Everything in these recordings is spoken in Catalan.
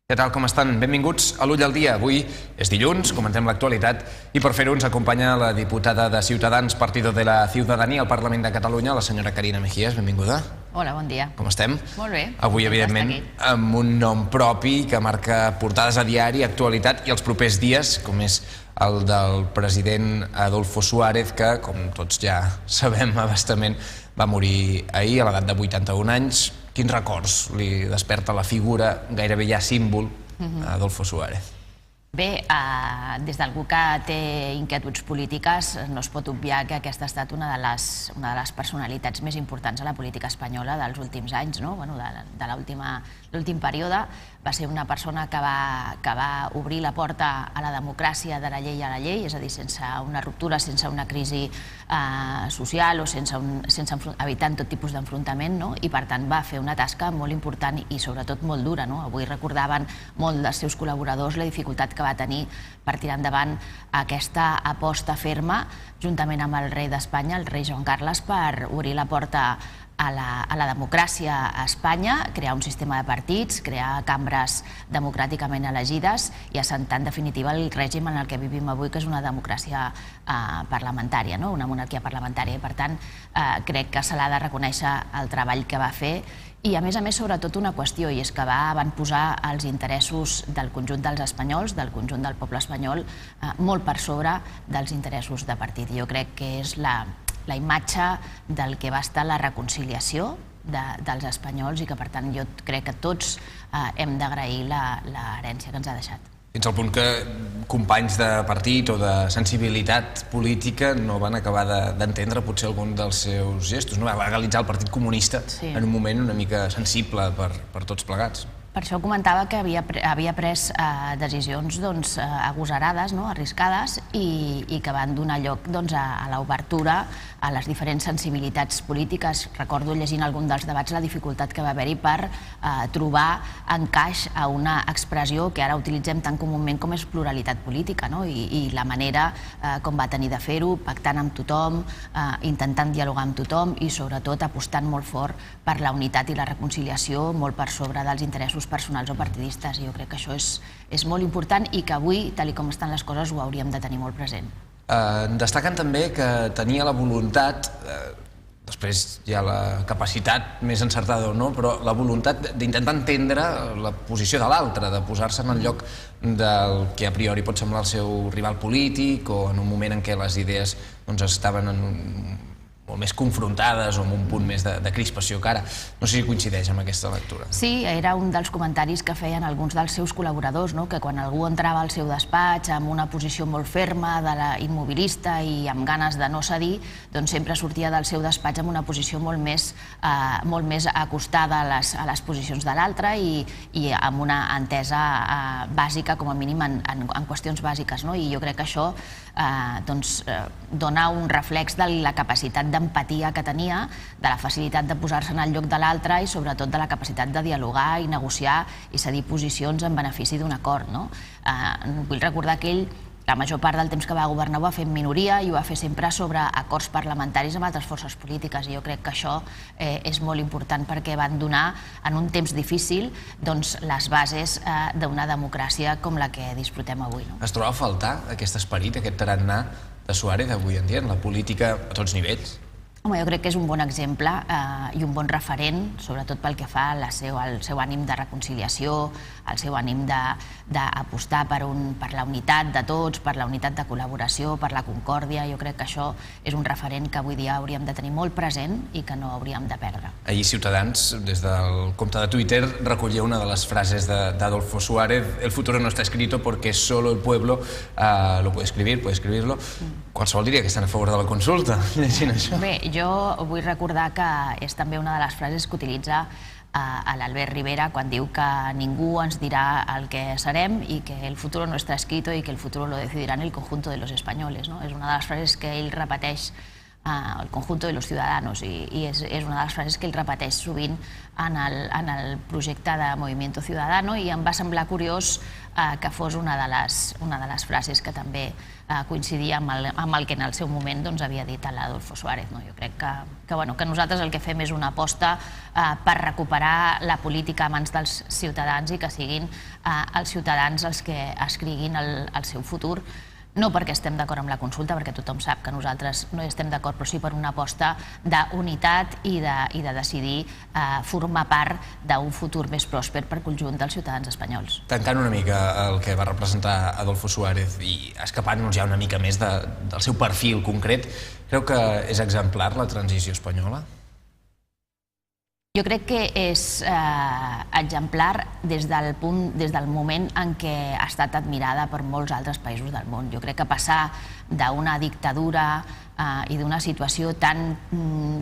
Què tal, com estan? Benvinguts a l'Ull al Dia. Avui és dilluns, comentem l'actualitat i per fer-ho ens acompanya la diputada de Ciutadans, Partido de la Ciudadanía al Parlament de Catalunya, la senyora Carina Mejías. Benvinguda. Hola, bon dia. Com estem? Molt bé. Avui, evidentment, amb un nom propi que marca portades a diari, actualitat i els propers dies, com és el del president Adolfo Suárez, que, com tots ja sabem abastament, va morir ahir a l'edat de 81 anys. Quins records li desperta la figura, gairebé ja símbol, Adolfo Suárez? Bé, des d'algú que té inquietuds polítiques no es pot obviar que aquesta ha estat una de les personalitats més importants a la política espanyola dels últims anys, de l'últim període. Va ser una persona que va obrir la porta a la democràcia de la llei a la llei, és a dir, sense una ruptura, sense una crisi social o sense evitant tot tipus d'enfrontament, i per tant va fer una tasca molt important i sobretot molt dura. Avui recordaven molt dels seus col·laboradors la dificultat que va tenir per tirar endavant aquesta aposta ferma juntament amb el rei d'Espanya, el rei Joan Carles, per obrir la porta a la democràcia a Espanya, crear un sistema de partits, crear cambres democràticament elegides i assentar en definitiva el règim en el que vivim avui, que és una democràcia parlamentària, una monarquia parlamentària. I per tant, crec que se l'ha de reconèixer el treball que va fer i, a més, sobretot una qüestió, i és que va avantposar els interessos del conjunt dels espanyols, del conjunt del poble espanyol, molt per sobre dels interessos de partit. Jo crec que és la imatge del que va estar la reconciliació dels espanyols i que, per tant, jo crec que tots hem d'agrair l'herència que ens ha deixat. Fins al punt que companys de partit o de sensibilitat política no van acabar d'entendre potser algun dels seus gestos. Va legalitzar el Partit Comunista en un moment una mica sensible per tots plegats. Per això comentava que havia pres decisions agosarades, arriscades, i que van donar lloc a l'obertura a les diferents sensibilitats polítiques. Recordo, llegint algun dels debats, la dificultat que va haver-hi per trobar encaix a una expressió que ara utilitzem tan comúment com és pluralitat política, i la manera com va tenir de fer-ho, pactant amb tothom, intentant dialogar amb tothom i sobretot apostant molt fort per la unitat i la reconciliació, molt per sobre dels interessos personals o partidistes. Jo crec que això és molt important i que avui, tal com estan les coses, ho hauríem de tenir molt present. Destaquen també que tenia la voluntat, després hi ha la capacitat més encertada o no, però la voluntat d'intentar entendre la posició de l'altre, de posar-se en el lloc del que a priori pot semblar el seu rival polític o en un moment en què les idees estaven molt més confrontades o amb un punt més de crispació que ara. No sé si coincideix amb aquesta lectura. Sí, era un dels comentaris que feien alguns dels seus col·laboradors, que quan algú entrava al seu despatx amb una posició molt ferma, immobilista i amb ganes de no cedir, doncs sempre sortia del seu despatx amb una posició molt més acostada a les posicions de l'altre i amb una entesa bàsica, com a mínim en qüestions bàsiques. I jo crec que això dona un reflex de la capacitat d'empatia que tenia, de la facilitat de posar-se en el lloc de l'altre i sobretot de la capacitat de dialogar i negociar i cedir posicions en benefici d'un acord. Vull recordar que ell, la major part del temps que va governar, ho va fer en minoria i ho va fer sempre sobre acords parlamentaris amb altres forces polítiques, i jo crec que això és molt important perquè van donar, en un temps difícil, les bases d'una democràcia com la que disfrutem avui. Es troba a faltar aquest esperit, aquest tarannà de Suárez avui en dia en la política a tots nivells? Jo crec que és un bon exemple i un bon referent, sobretot pel que fa al seu ànim de reconciliació, al seu ànim d'apostar per la unitat de tots, per la unitat de col·laboració, per la concòrdia. Jo crec que això és un referent que avui dia hauríem de tenir molt present i que no hauríem de perdre. Ahir Ciutadans, des del compte de Twitter, recollia una de les frases d'Adolfo Suárez: el futuro no está escrito porque solo el pueblo lo puede escribir, puede escribirlo. Qualsevol diria que estan a favor de la consulta, llegint això. Bé, jo vull recordar que és també una de les frases que utilitza l'Albert Rivera quan diu que ningú ens dirà el que serem i que el futuro no está escrito y que el futuro lo decidirán el conjunto de los españoles. És una de les frases que ell repeteix el conjunto de los ciudadanos, i és una de les frases que ell repeteix sovint en el projecte de Movimiento Ciudadano, i em va semblar curiós que fos una de les frases que també coincidia amb el que en el seu moment havia dit l'Adolfo Suárez. Jo crec que nosaltres el que fem és una aposta per recuperar la política a mans dels ciutadans i que siguin els ciutadans els que escriguin el seu futur, no perquè estem d'acord amb la consulta, perquè tothom sap que nosaltres no hi estem d'acord, però sí per una aposta d'unitat i de decidir formar part d'un futur més pròsper per conjunt dels ciutadans espanyols. Tancant una mica el que va representar Adolfo Suárez i escapant-nos ja una mica més del seu perfil concret, creu que és exemplar la transició espanyola? Jo crec que és exemplar des del moment en què ha estat admirada per molts altres països del món. Jo crec que passar d'una dictadura i d'una situació tan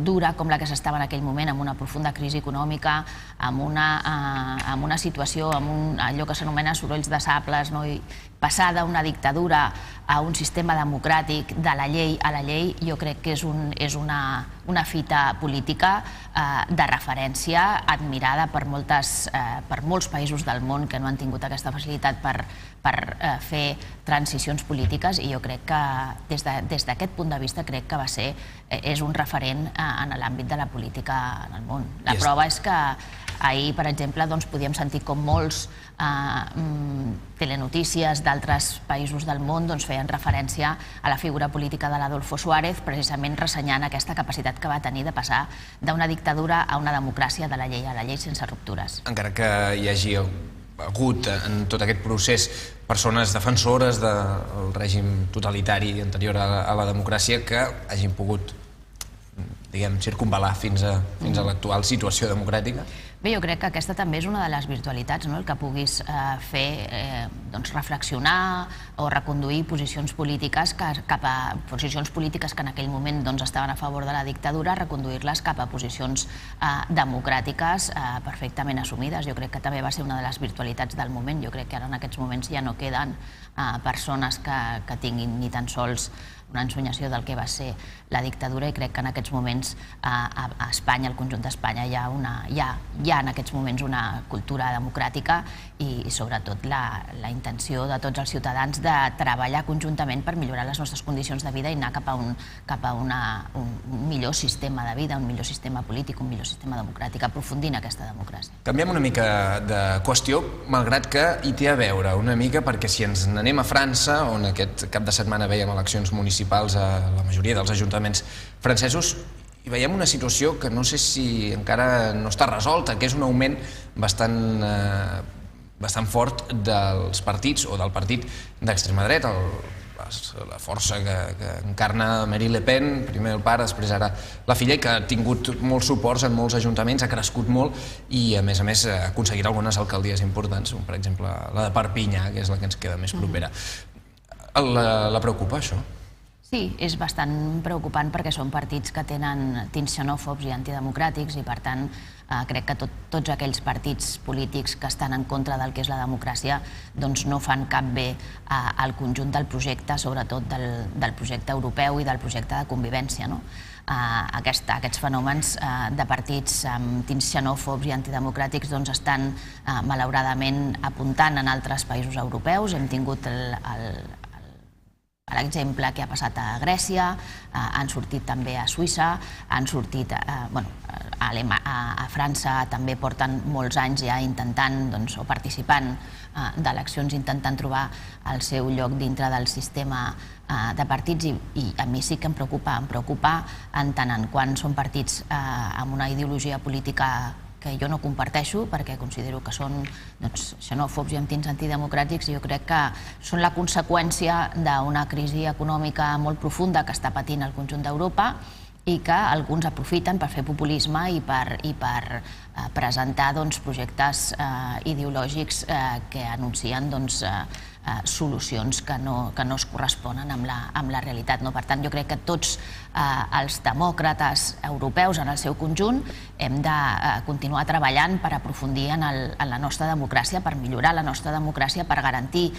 dura com la que s'estava en aquell moment, amb una profunda crisi econòmica, amb una situació, amb allò que s'anomena sorolls de sables, passar d'una dictadura a un sistema democràtic de la llei a la llei, jo crec que és una fita política de referència admirada per molts països del món que no han tingut aquesta facilitat per fer transicions polítiques, i jo crec que des d'aquest punt de vista crec que és un referent en l'àmbit de la política en el món. La prova és que ahir, per exemple, podíem sentir com molts telenotícies d'altres països del món feien referència a la figura política de l'Adolfo Suárez, precisament ressenyant aquesta capacitat que va tenir de passar d'una dictadura a una democràcia de la llei a la llei sense ruptures. Encara que hi hagi hagut en tot aquest procés persones defensores del règim totalitari anterior a la democràcia que hagin pogut, diguem, circumval·lar fins a l'actual situació democràtica? Bé, jo crec que aquesta també és una de les virtualitats, el que puguis fer reflexionar o reconduir posicions polítiques cap a posicions polítiques que en aquell moment estaven a favor de la dictadura, reconduir-les cap a posicions democràtiques perfectament assumides. Jo crec que també va ser una de les virtualitats del moment. Jo crec que ara en aquests moments ja no queden persones que tinguin ni tan sols una ensenyació del que va ser la dictadura, i crec que en aquests moments a Espanya, al conjunt d'Espanya, hi ha en aquests moments una cultura democràtica i sobretot la intenció de tots els ciutadans de treballar conjuntament per millorar les nostres condicions de vida i anar cap a un millor sistema de vida, un millor sistema polític, un millor sistema democràtic, aprofundint aquesta democràcia. Canviem una mica de qüestió, malgrat que hi té a veure una mica, perquè si ens n'anem a França, on aquest cap de setmana veiem eleccions municipals a la majoria dels ajuntaments francesos, i veiem una situació que no sé si encara no està resolta, que és un augment bastant fort dels partits o del partit d'extrema dreta, la força que encarna Marine Le Pen, primer el pare, després ara la filla, i que ha tingut molts suports en molts ajuntaments, ha crescut molt i a més ha aconseguit algunes alcaldies importants, com per exemple la de Perpinyà, que és la que ens queda més propera. La preocupa això? Sí, és bastant preocupant perquè són partits que tenen tints xenòfobs i antidemocràtics, i per tant crec que tots aquells partits polítics que estan en contra del que és la democràcia no fan cap bé al conjunt del projecte, sobretot del projecte europeu i del projecte de convivència. Aquests fenòmens de partits amb tints xenòfobs i antidemocràtics estan malauradament apuntant en altres països europeus. Hem tingut l'exemple que ha passat a Grècia, han sortit també a Suïssa, han sortit a França, també porten molts anys ja intentant o participant d'eleccions, intentant trobar el seu lloc dintre del sistema de partits, i a mi sí que em preocupa en tant en quant són partits amb una ideologia política que jo no comparteixo, perquè considero que són xenòfobs i amb tints antidemocràtics, i jo crec que són la conseqüència d'una crisi econòmica molt profunda que està patint el conjunt d'Europa i que alguns aprofiten per fer populisme i per presentar projectes ideològics que anuncien solucions que no es corresponen amb la realitat. Per tant, jo crec que tots els demòcrates europeus en el seu conjunt hem de continuar treballant per aprofundir en la nostra democràcia, per millorar la nostra democràcia, per garantir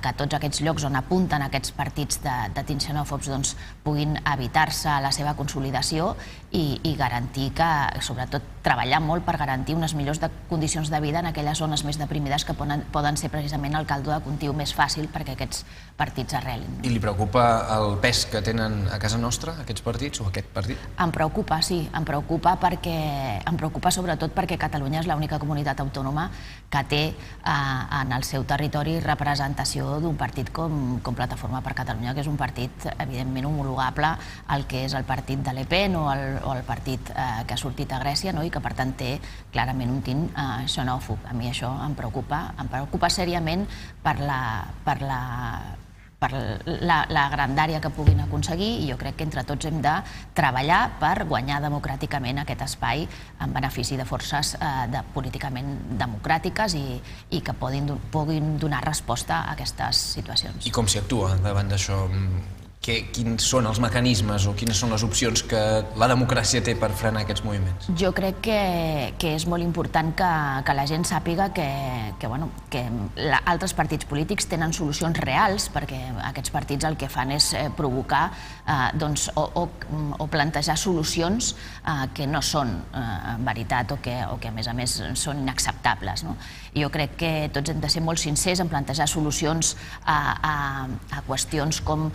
que tots aquests llocs on apunten aquests partits de tints xenòfobs puguin evitar-se la seva consolidació i garantir que, sobretot, treballar molt per garantir unes millors condicions de vida en aquelles zones més deprimides que poden ser precisament el caldo de cultiu més fàcil perquè aquests partits arrelin. I li preocupa el pes que tenen a casa nostra, aquests partits, o aquest partit? Em preocupa, sí. Em preocupa sobretot perquè Catalunya és l'única comunitat autònoma que té en el seu territori representació d'un partit com Plataforma per Catalunya, que és un partit, evidentment, homologable al que és el partit de Le Pen o el partit que ha sortit a Grècia, i que, per tant, té clarament un tint xenòfob. A mi això em preocupa seriament per la grandària que puguin aconseguir, i jo crec que entre tots hem de treballar per guanyar democràticament aquest espai en benefici de forces políticament democràtiques i que puguin donar resposta a aquestes situacions. I com s'hi actua davant d'això? Quins són els mecanismes o quines són les opcions que la democràcia té per frenar aquests moviments? Jo crec que és molt important que la gent sàpiga que altres partits polítics tenen solucions reals, perquè aquests partits el que fan és provocar o plantejar solucions que no són veritat o que a més són inacceptables. Jo crec que tots hem de ser molt sincers en plantejar solucions a qüestions com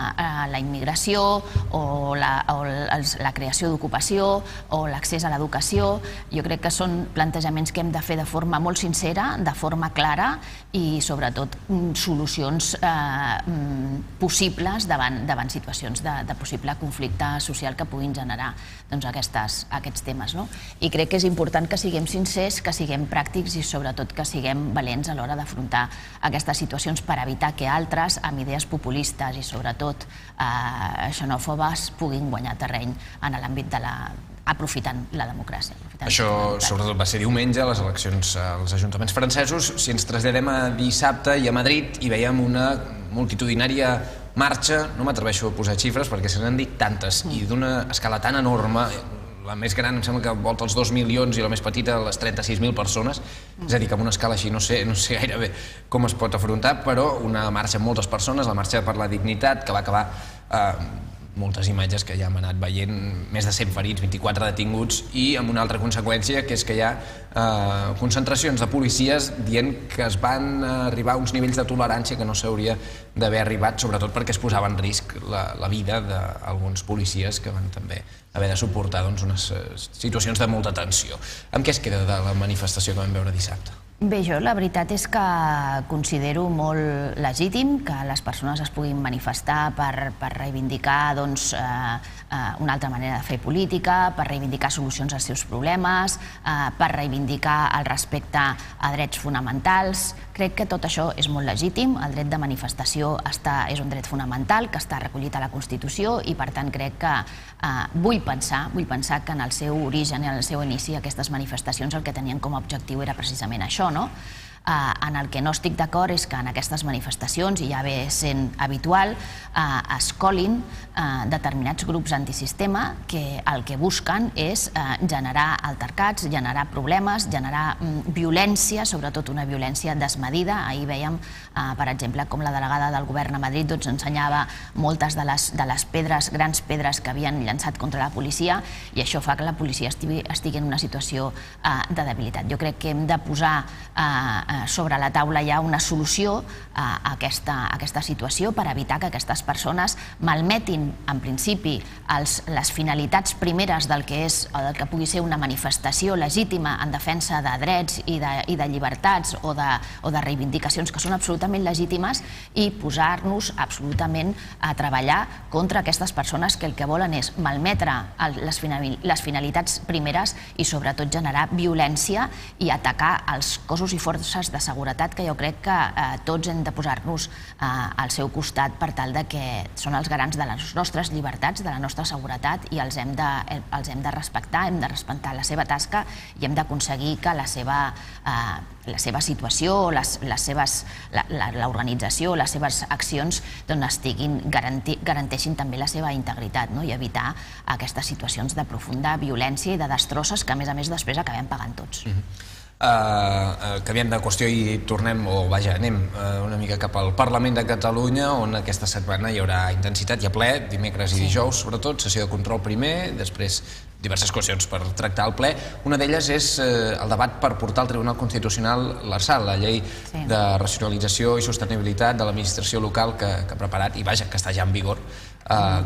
la immigració o la creació d'ocupació o l'accés a l'educació. Jo crec que són plantejaments que hem de fer de forma molt sincera, de forma clara i sobretot solucions possibles davant situacions de possible conflicte social que puguin generar aquests temes. I crec que és important que siguem sincers, que siguem pràctics i sobretot que siguem valents a l'hora d'afrontar aquestes situacions per evitar que altres, amb idees populistes i sobretot xenòfobes, puguin guanyar terreny en l'àmbit aprofitant la democràcia. Això sobretot va ser diumenge, les eleccions als ajuntaments francesos. Si ens traslladem a dissabte i a Madrid hi veiem una multitudinària marxa, no m'atreveixo a posar xifres perquè se n'han dit tantes, i d'una escala tan enorme, la més gran em sembla que volta els 2 milions i la més petita les 36.000 persones, és a dir, que amb una escala així no sé gairebé com es pot afrontar, però una marxa amb moltes persones, la marxa per la dignitat, que va acabar moltes imatges que ja hem anat veient, més de 100 ferits, 24 detinguts, i amb una altra conseqüència, que és que hi ha concentracions de policies dient que es van arribar a uns nivells de tolerància que no s'hauria d'haver arribat, sobretot perquè es posava en risc la vida d'alguns policies que van també haver de suportar unes situacions de molta tensió. Amb què es queda de la manifestació que vam veure dissabte? Bé, jo la veritat és que considero molt legítim que les persones es puguin manifestar per reivindicar una altra manera de fer política, per reivindicar solucions als seus problemes, per reivindicar el respecte a drets fonamentals. Crec que tot això és molt legítim. El dret de manifestació és un dret fonamental que està recollit a la Constitució i, per tant, crec que vull pensar que en el seu origen i en el seu inici aquestes manifestacions el que tenien com a objectiu era precisament això. En el que no estic d'acord és que en aquestes manifestacions, i ja ve sent habitual, es colin determinats grups antisistema que el que busquen és generar altercats, generar problemes, generar violència, sobretot una violència desmedida. Ahir veiem, per exemple, com la delegada del govern a Madrid ensenyava moltes de les grans pedres que havien llançat contra la policia, i això fa que la policia estigui en una situació de debilitat. Jo crec que hem de posar sobre la taula ja una solució a aquesta situació per evitar que aquestes persones malmetin, en principi, les finalitats primeres del que pugui ser una manifestació legítima en defensa de drets i de llibertats o de reivindicacions que són absolutament legítimes, i posar-nos absolutament a treballar contra aquestes persones que el que volen és malmetre les finalitats primeres i sobretot generar violència i atacar els cossos i forces forces de seguretat que jo crec que tots hem de posar-nos al seu costat per tal de que són els garants de les nostres llibertats, de la nostra seguretat, i els hem de respectar, hem de respectar la seva tasca i hem d'aconseguir que la seva situació, l'organització, les seves accions garanteixin també la seva integritat i evitar aquestes situacions de profunda violència i de destrosses que, a més, després acabem pagant tots. Canviem de qüestió i tornem, anem una mica cap al Parlament de Catalunya, on aquesta setmana hi haurà intensitat, hi ha ple, dimecres i dijous sobretot, sessió de control primer, després diverses qüestions per tractar al ple. Una d'elles és el debat per portar al Tribunal Constitucional l'ARSAL, la llei de racionalització i sostenibilitat de l'administració local que ha preparat i vaja, que està ja en vigor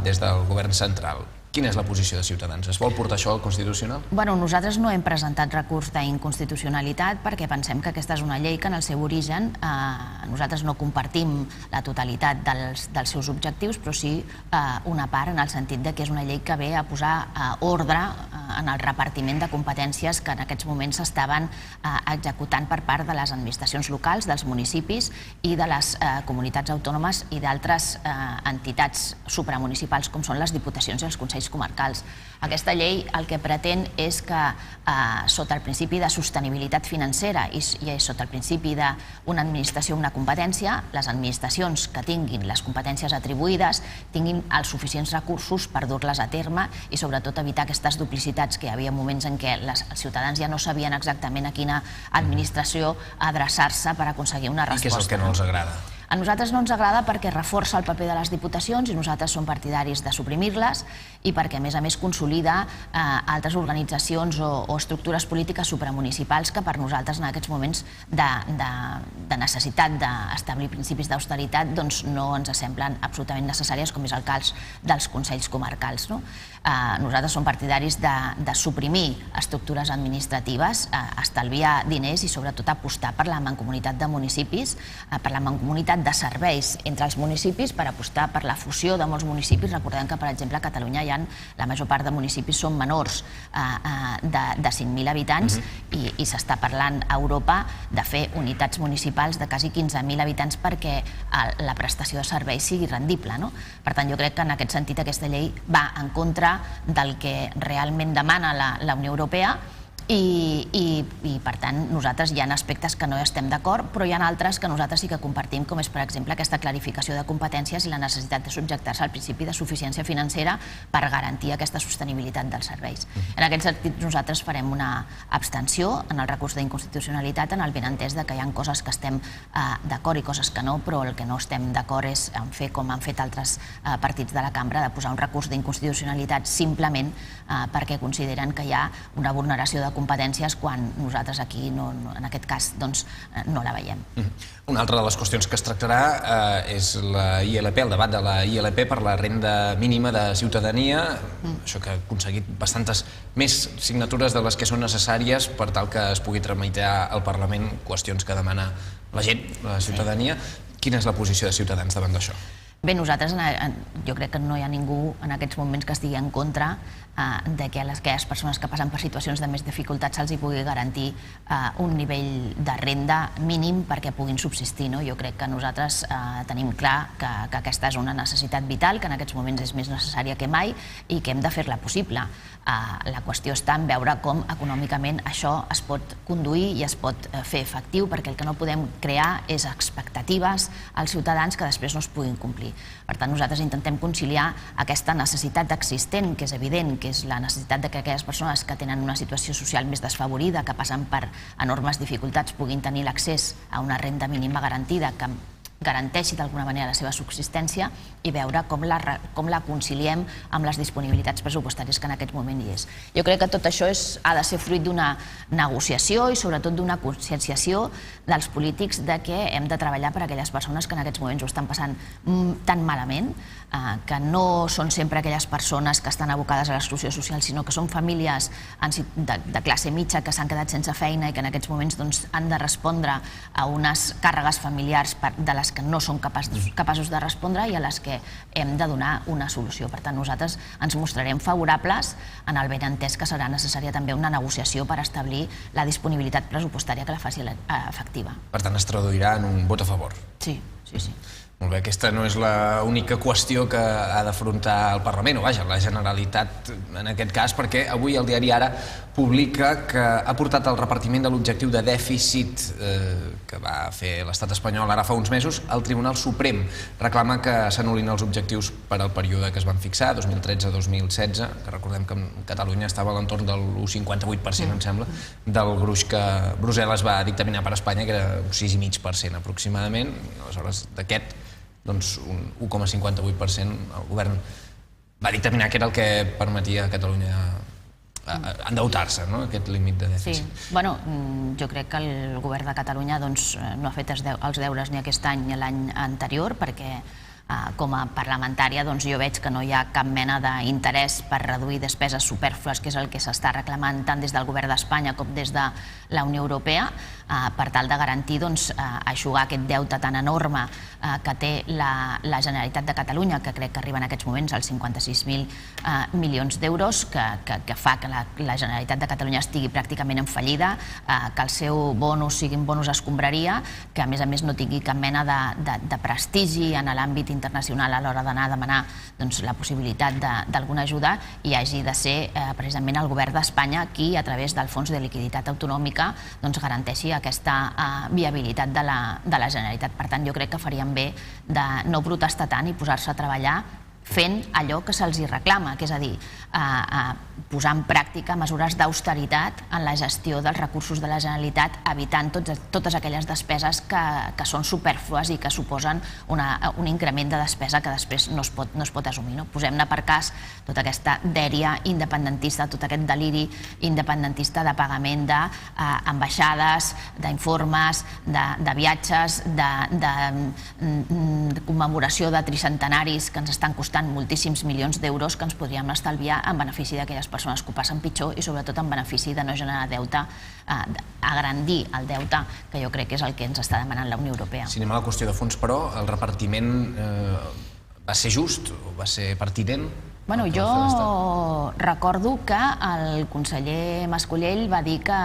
des del govern central. Quina és la posició de Ciutadans? Es vol portar això al Constitucional? Bueno, nosaltres no hem presentat recurs d'inconstitucionalitat perquè pensem que aquesta és una llei que en el seu origen nosaltres no compartim la totalitat dels seus objectius, però sí una part en el sentit que és una llei que ve a posar ordre en el repartiment de competències que en aquests moments s'estaven executant per part de les administracions locals, dels municipis i de les comunitats autònomes i d'altres entitats supramunicipals com són les diputacions i els consells comarcals. Aquesta llei el que pretén és que sota el principi de sostenibilitat financera i sota el principi d'una administració amb una competència, les administracions que tinguin les competències atribuïdes tinguin els suficients recursos per dur-les a terme i sobretot evitar aquestes duplicitats que hi havia moments en què els ciutadans ja no sabien exactament a quina administració adreçar-se per aconseguir una resposta. I què és el que no els agrada? A nosaltres no ens agrada perquè reforça el paper de les diputacions i nosaltres som partidaris de suprimir-les i perquè, a més, consolida altres organitzacions o estructures polítiques supramunicipals que per nosaltres en aquests moments de necessitat d'establir principis d'austeritat no ens semblen absolutament necessàries, com és el cas dels consells comarcals. Nosaltres som partidaris de suprimir estructures administratives, estalviar diners i sobretot apostar per la mancomunitat de municipis, per la mancomunitat de serveis entre els municipis, per apostar per la fusió de molts municipis. Recordem que, per exemple, a Catalunya la major part de municipis són menors de 5.000 habitants i s'està parlant a Europa de fer unitats municipals de quasi 15.000 habitants perquè la prestació de serveis sigui rendible. Per tant, jo crec que en aquest sentit aquesta llei va en contra del que realment demana la Unió Europea i per tant nosaltres hi ha aspectes que no hi estem d'acord, però hi ha altres que nosaltres sí que compartim, com és per exemple aquesta clarificació de competències i la necessitat de subjectar-se al principi de suficiència financera per garantir aquesta sostenibilitat dels serveis. En aquest sentit nosaltres farem una abstenció en el recurs d'inconstitucionalitat en el benentès que hi ha coses que estem d'acord i coses que no, però el que no estem d'acord és en fer com han fet altres partits de la cambra, de posar un recurs d'inconstitucionalitat simplement perquè consideren que hi ha una vulneració de competències quan nosaltres aquí, en aquest cas, no la veiem. Una altra de les qüestions que es tractarà és la ILP, el debat de la ILP per la renda mínima de ciutadania, això que ha aconseguit bastantes més signatures de les que són necessàries per tal que es pugui tramitar al Parlament qüestions que demana la gent, la ciutadania. Quina és la posició de Ciutadans davant d'això? Bé, nosaltres, jo crec que no hi ha ningú en aquests moments que estigui en contra de que a aquelles persones que passen per situacions de més dificultat se'ls pugui garantir un nivell de renda mínim perquè puguin subsistir. Jo crec que nosaltres tenim clar que aquesta és una necessitat vital, que en aquests moments és més necessària que mai i que hem de fer-la possible. La qüestió està en veure com econòmicament això es pot conduir i es pot fer efectiu, perquè el que no podem crear és expectatives als ciutadans que després no es puguin complir. Per tant, nosaltres intentem conciliar aquesta necessitat existent, que és evident, que és la necessitat que aquelles persones que tenen una situació social més desfavorida, que passen per enormes dificultats, puguin tenir l'accés a una renda mínima garantida que garanteixi d'alguna manera la seva subsistència i veure com la conciliem amb les disponibilitats pressupostàries que en aquest moment hi és. Jo crec que tot això ha de ser fruit d'una negociació i sobretot d'una conscienciació dels polítics de que hem de treballar per a aquelles persones que en aquests moments ho estan passant tan malament, que no són sempre aquelles persones que estan abocades a l'exclusió social, sinó que són famílies de classe mitja que s'han quedat sense feina i que en aquests moments han de respondre a unes càrregues familiars de les les que no són capaços de respondre i a les que hem de donar una solució. Per tant, nosaltres ens mostrarem favorables en el benentès que serà necessària també una negociació per establir la disponibilitat pressupostària que la faci efectiva. Per tant, es traduirà en un vot a favor. Sí, sí, sí. Molt bé, aquesta no és l'única qüestió que ha d'afrontar el Parlament, o vaja, la Generalitat en aquest cas, perquè avui el diari Ara publica que ha portat el repartiment de l'objectiu de dèficit que va fer l'estat espanyol ara fa uns mesos al Tribunal Suprem. Reclama que s'anul·lin els objectius per al període que es van fixar, 2013-2016, que recordem que Catalunya estava a l'entorn del 58%, em sembla, del gruix que Brussel·les va dictaminar per a Espanya, que era un 6,5% aproximadament. Aleshores, d'aquest, doncs un 1,58% el govern va dictaminar que era el que permetia a Catalunya endeutar-se, aquest límit de dèficit. Sí, bueno, jo crec que el govern de Catalunya no ha fet els deures ni aquest any ni l'any anterior, perquè com a parlamentària jo veig que no hi ha cap mena d'interès per reduir despeses supèrflues, que és el que s'està reclamant tant des del govern d'Espanya com des de la Unió Europea, per tal de garantir eixugar aquest deute tan enorme que té la Generalitat de Catalunya, que crec que arriba en aquests moments als 56.000 milions d'euros, que fa que la Generalitat de Catalunya estigui pràcticament en fallida, que el seu bonus sigui un bonus escombraria, que a més no tingui cap mena de prestigi en l'àmbit internacional a l'hora d'anar a demanar la possibilitat d'alguna ajuda, i hagi de ser precisament el govern d'Espanya qui, a través del Fons de Liquiditat Autonòmica, garanteixi aquesta viabilitat de la Generalitat. Per tant, jo crec que farien bé de no protestar tant i posar-se a treballar fent allò que se'ls reclama, que és a dir, posar en pràctica mesures d'austeritat en la gestió dels recursos de la Generalitat, evitant totes aquelles despeses que són supèrflues i que suposen un increment de despesa que després no es pot assumir. Posem-ne per cas tota aquesta dèria independentista, tot aquest deliri independentista de pagament d'ambaixades, d'informes, de viatges, de commemoració de tricentenaris que ens estan costant moltíssims milions d'euros que ens podríem estalviar en benefici d'aquelles persones que ho passen pitjor i sobretot en benefici de no generar deute, agrandir el deute, que jo crec que és el que ens està demanant la Unió Europea. Si anem a la qüestió de fons, però, el repartiment va ser just o va ser pertinent? Bueno, jo recordo que el conseller Mas-Colell va dir que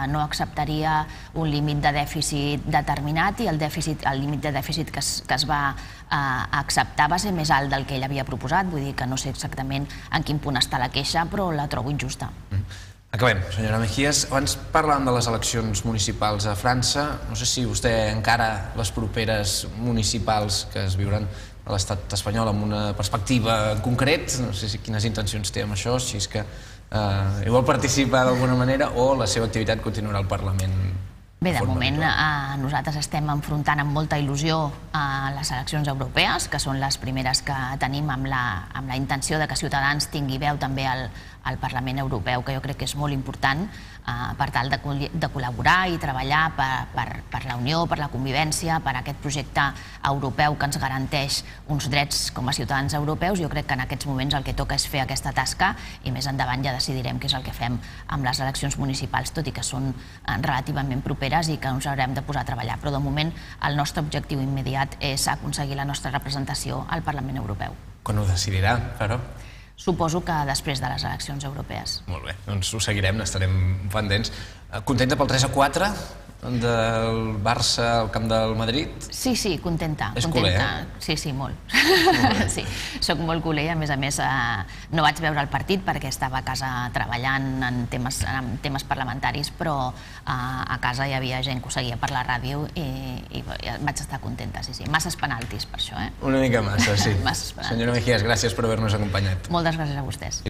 no acceptaria un límit de dèficit determinat i el límit de dèficit que es va acceptar va ser més alt del que ell havia proposat. Vull dir que no sé exactament en quin punt està la queixa, però la trobo injusta. Acabem, senyora Mejías. Abans parlàvem de les eleccions municipals a França. No sé si vostè encara les properes municipals que es viuran a l'estat espanyol amb una perspectiva en concret, no sé quines intencions té amb això, si és que hi vol participar d'alguna manera o la seva activitat continuarà al Parlament. Bé, de moment nosaltres estem enfrontant amb molta il·lusió les eleccions europees, que són les primeres que tenim amb la intenció de que Ciutadans tingui veu també al Parlament Europeu, que jo crec que és molt important per tal de col·laborar i treballar per la unió, per la convivència, per aquest projecte europeu que ens garanteix uns drets com a ciutadans europeus. Jo crec que en aquests moments el que toca és fer aquesta tasca i més endavant ja decidirem què és el que fem amb les eleccions municipals, tot i que són relativament properes i que ens haurem de posar a treballar. Però de moment el nostre objectiu immediat és aconseguir la nostra representació al Parlament Europeu. Quan ho decidirà, però? Suposo que després de les eleccions europees. Molt bé, doncs ho seguirem, n'estarem pendents. Contenta pel 3-4 del Barça al camp del Madrid? Sí, contenta. És culer, Sí, molt. Sí, soc molt culer, a més no vaig veure el partit perquè estava a casa treballant en temes parlamentaris, però a casa hi havia gent que ho seguia per la ràdio i vaig estar contenta, sí. Masses penaltis per això, Una mica massa, sí. Masses penaltis. Senyora Mejías, gràcies per haver-nos acompanyat. Moltes gràcies a vostès.